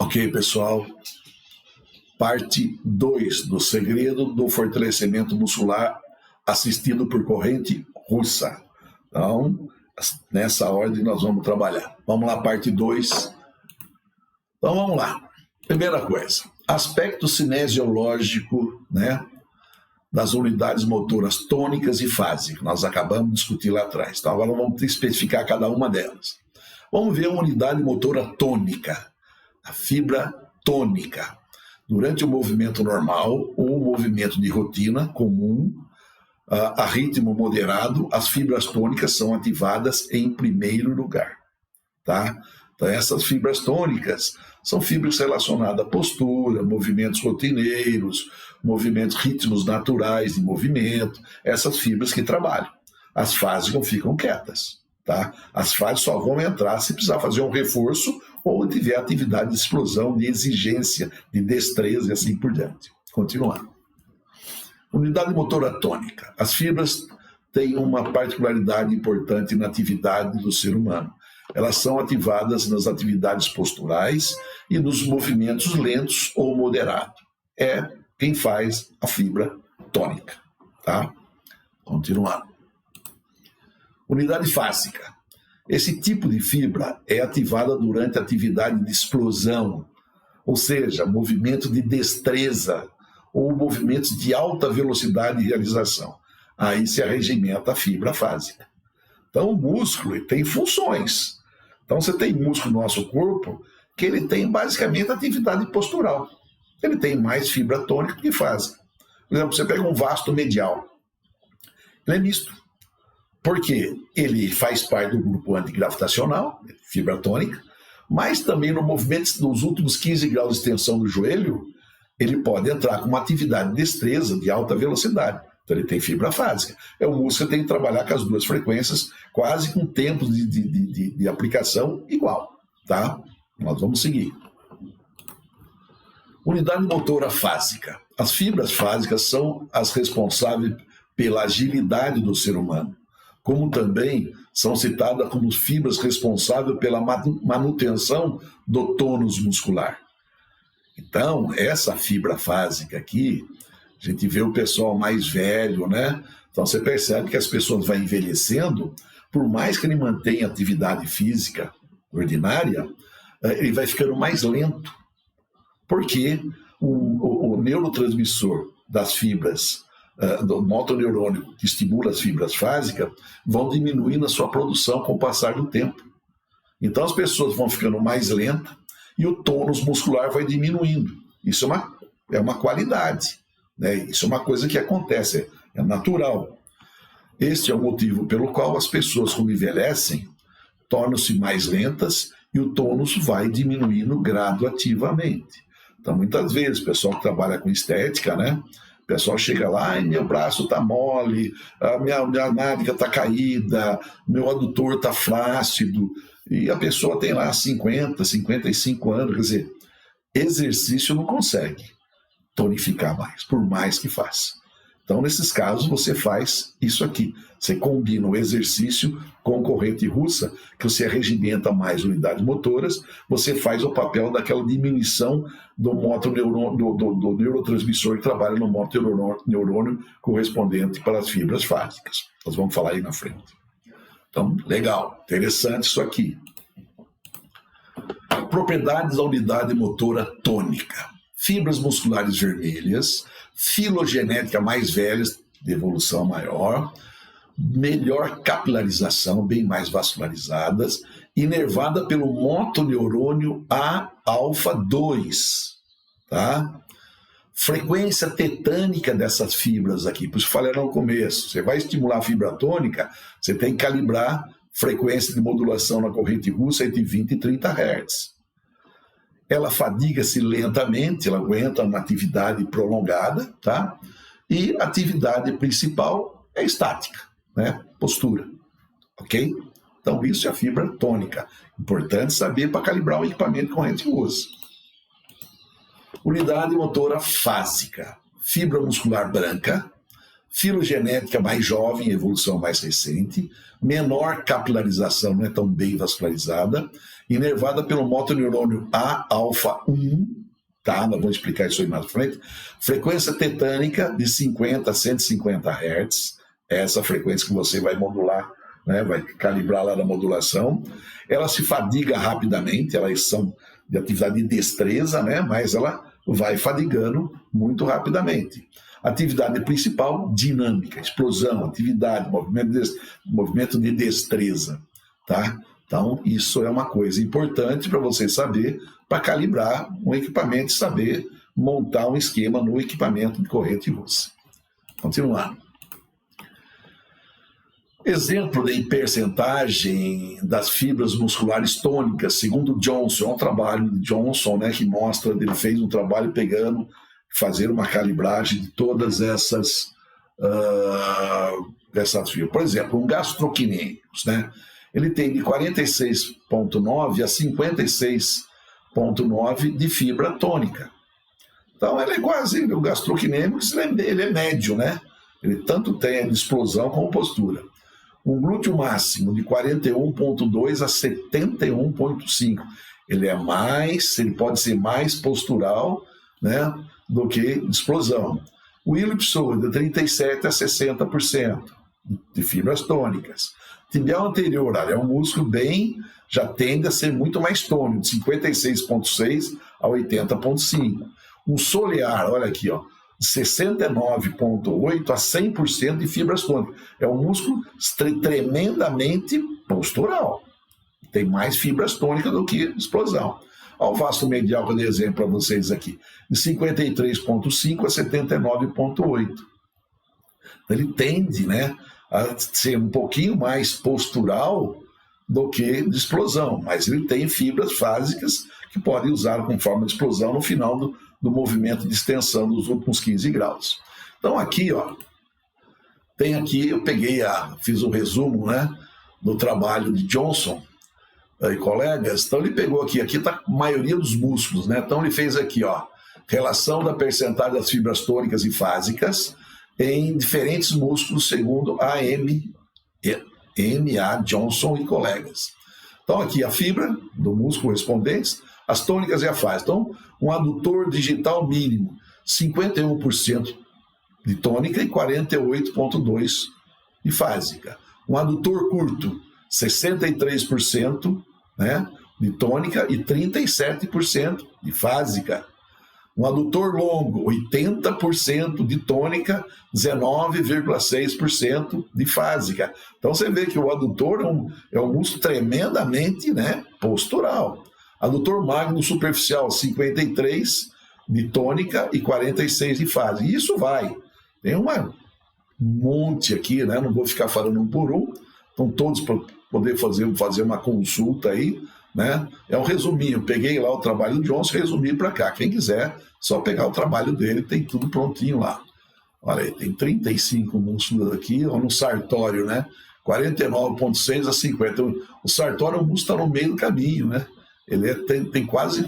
Ok, pessoal? Parte 2 do segredo do fortalecimento muscular assistido por corrente russa. Então, nessa ordem nós vamos trabalhar. Vamos lá, parte 2. Então, vamos lá. Primeira coisa, aspecto cinesiológico, das unidades motoras tônicas e fásicas. Nós acabamos de discutir lá atrás. Então, agora vamos especificar cada uma delas. Vamos ver a unidade motora tônica, a fibra tônica. Durante o movimento normal ou o movimento de rotina comum, a ritmo moderado, as fibras tônicas são ativadas em primeiro lugar. Tá? Então, essas fibras tônicas são fibras relacionadas à postura, movimentos rotineiros, ritmos naturais de movimento, essas fibras que trabalham. As fásicas ficam quietas. Tá? As fásicas só vão entrar se precisar fazer um reforço ou tiver atividade de explosão, de exigência, de destreza e assim por diante. Continuando. Unidade motora tônica. As fibras têm uma particularidade importante na atividade do ser humano. Elas são ativadas nas atividades posturais e nos movimentos lentos ou moderados. É quem faz a fibra tônica. Tá? Continuando. Unidade fásica. Esse tipo de fibra é ativada durante a atividade de explosão, ou seja, movimento de destreza ou movimentos de alta velocidade de realização. Aí se arregimenta a fibra fásica. Então, o músculo tem funções. Então, você tem músculo no nosso corpo que ele tem basicamente atividade postural. Ele tem mais fibra tônica que fásica. Por exemplo, você pega um vasto medial. Ele é misto. Porque ele faz parte do grupo antigravitacional, fibra tônica, mas também no movimento dos últimos 15 graus de extensão do joelho, ele pode entrar com uma atividade de destreza de alta velocidade. Então ele tem fibra fásica. O músculo tem que trabalhar com as duas frequências, quase com tempos de aplicação igual. Tá? Nós vamos seguir. Unidade motora fásica. As fibras fásicas são as responsáveis pela agilidade do ser humano, como também são citadas como fibras responsáveis pela manutenção do tônus muscular. Então, essa fibra fásica aqui, a gente vê o pessoal mais velho, Então, você percebe que as pessoas vão envelhecendo, por mais que ele mantenha atividade física ordinária, ele vai ficando mais lento, porque o neurotransmissor das fibras do motoneurônio que estimula as fibras fásicas vão diminuindo a sua produção com o passar do tempo. Então as pessoas vão ficando mais lentas e o tônus muscular vai diminuindo. Isso é uma qualidade, Isso é uma coisa que acontece, é natural. Este é o motivo pelo qual as pessoas, quando envelhecem, tornam-se mais lentas e o tônus vai diminuindo gradativamente. Então muitas vezes o pessoal que trabalha com estética, o pessoal chega lá, meu braço está mole, a minha nádega está caída, meu adutor está flácido, e a pessoa tem lá 50, 55 anos, quer dizer, exercício não consegue tonificar mais, por mais que faça. Então, nesses casos, você faz isso aqui. Você combina o exercício com corrente russa, que você regimenta mais unidades motoras, você faz o papel daquela diminuição do do neurotransmissor que trabalha no motoneurônio correspondente para as fibras fásicas. Nós vamos falar aí na frente. Então, legal, interessante isso aqui. Propriedades da unidade motora tônica. Fibras musculares vermelhas, filogenética mais velhas, de evolução maior, melhor capilarização, bem mais vascularizadas, inervada pelo motoneurônio A-alfa-2, tá? Frequência tetânica dessas fibras aqui, por isso eu falei no começo, você vai estimular a fibra tônica, você tem que calibrar frequência de modulação na corrente russa entre 20 e 30 Hz. Ela fadiga-se lentamente, ela aguenta uma atividade prolongada, tá? E a atividade principal é estática, postura, ok? Então isso é a fibra tônica. Importante saber para calibrar o equipamento que corrente usa. Unidade motora fásica. Fibra muscular branca, filogenética mais jovem, evolução mais recente, menor capilarização, não é tão bem vascularizada, inervada pelo motoneurônio A-alfa-1, tá? Nós vamos explicar isso aí mais à frente. Frequência tetânica de 50 a 150 Hz, essa frequência que você vai modular, né? Vai calibrar lá na modulação. Ela se fadiga rapidamente, elas são de atividade de destreza, né? Mas ela vai fadigando muito rapidamente. Atividade principal, dinâmica, explosão, atividade, movimento de destreza, tá? Então, isso é uma coisa importante para você saber, para calibrar um equipamento e saber montar um esquema no equipamento de corrente russa. Continuando. Exemplo de percentagem das fibras musculares tônicas, segundo Johnson, é um trabalho de Johnson, né, que mostra, ele fez um trabalho pegando, fazer uma calibragem de todas essas fibras. Por exemplo, um gastrocnêmicos, né, ele tem de 46,9 a 56,9 de fibra tônica. Então, ele é quase, o gastrocnêmicos, ele é médio, né? Ele tanto tem a explosão como postura. Um glúteo máximo de 41,2 a 71,5. Ele pode ser mais postural, né, do que explosão. O ilipsoide de 37 a 60% de fibras tônicas. Tibial anterior, é um músculo já tende a ser muito mais tônico, de 56,6 a 80,5. Um solear, olha aqui, ó, de 69,8 a 100% de fibras tônicas. É um músculo tremendamente postural. Tem mais fibras tônicas do que explosão. Olha o vasto medial que eu dei exemplo para vocês aqui, de 53,5 a 79,8. Ele tende, né, a ser um pouquinho mais postural do que de explosão, mas ele tem fibras fásicas que podem usar com forma de explosão no final do movimento de extensão dos últimos 15 graus. Então aqui, ó, tem aqui, eu fiz um resumo, né, do trabalho de Johnson e colegas. Então ele pegou aqui está a maioria dos músculos, né? Então ele fez aqui, ó, relação da percentagem das fibras tônicas e fásicas em diferentes músculos segundo a M.A. Johnson e colegas. Então aqui a fibra do músculo correspondentes, as tônicas e a fase. Então, um adutor digital mínimo, 51% de tônica e 48,2% de fásica. Um adutor curto, 63%, né, de tônica e 37% de fásica. Um adutor longo, 80% de tônica, 19,6% de fásica. Então você vê que o adutor é um músculo tremendamente, né, postural. Adutor magno superficial, 53% de tônica e 46% de fásica. E isso vai. Tem um monte aqui, né? Não vou ficar falando um por um. Então todos para poder fazer uma consulta aí, né? É um resuminho. Peguei lá o trabalho do Johnson, resumi para cá. Quem quiser, só pegar o trabalho dele, tem tudo prontinho lá. Olha aí, tem 35 músculos aqui, ó, no sartório, né? 49,6 a 50. O sartório, o músculo está no meio do caminho, né? Ele tem quase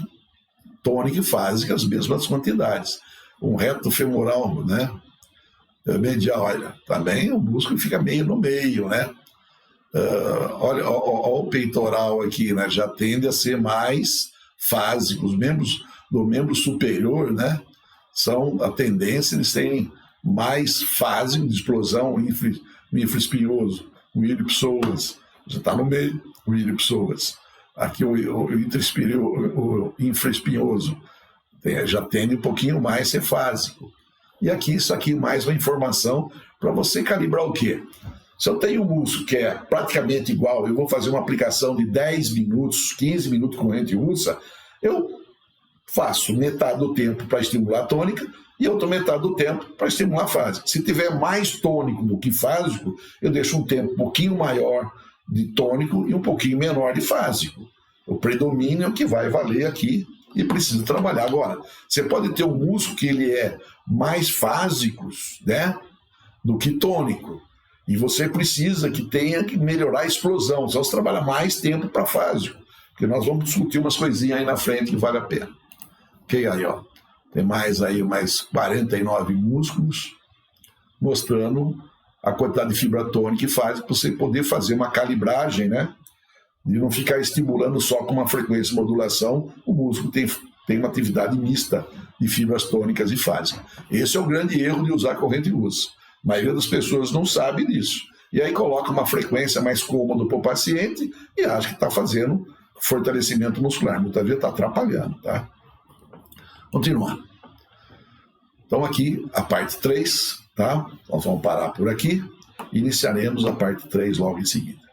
tônica e fásica, as mesmas quantidades. Um reto femoral, né? Medial, olha, também o músculo fica meio no meio, né? Olha o peitoral aqui, né? Já tende a ser mais fásico. Os membros do membro superior, né? A tendência, eles têm mais fásico de explosão, o infraespinhoso, o ilipsoas, já está no meio, o ilipsoas. Aqui o infraespinhoso já tende um pouquinho mais a ser fásico. E aqui, isso aqui mais uma informação para você calibrar o quê? Se eu tenho um músculo que é praticamente igual, eu vou fazer uma aplicação de 10 minutos, 15 minutos com corrente russa, eu faço metade do tempo para estimular a tônica e outra metade do tempo para estimular a fásica. Se tiver mais tônico do que fásico, eu deixo um tempo um pouquinho maior de tônico e um pouquinho menor de fásico. O predomínio é o que vai valer aqui e precisa trabalhar. Agora, você pode ter um músculo que ele é mais fásico, né, do que tônico. E você precisa que tenha que melhorar a explosão. Só você trabalha mais tempo para fásico. Porque nós vamos discutir umas coisinhas aí na frente que vale a pena. Ok, aí, ó. Tem mais 49 músculos. mostrando a quantidade de fibra tônica que faz para você poder fazer uma calibragem, né? De não ficar estimulando só com uma frequência e modulação. O músculo tem uma atividade mista de fibras tônicas e fásicas. Esse é o grande erro de usar corrente luz. A maioria das pessoas não sabe disso. E aí coloca uma frequência mais cômoda para o paciente e acha que está fazendo fortalecimento muscular. Muitas vezes está atrapalhando, tá? Continuando. Então aqui a parte 3, tá? Nós vamos parar por aqui. Iniciaremos a parte 3 logo em seguida.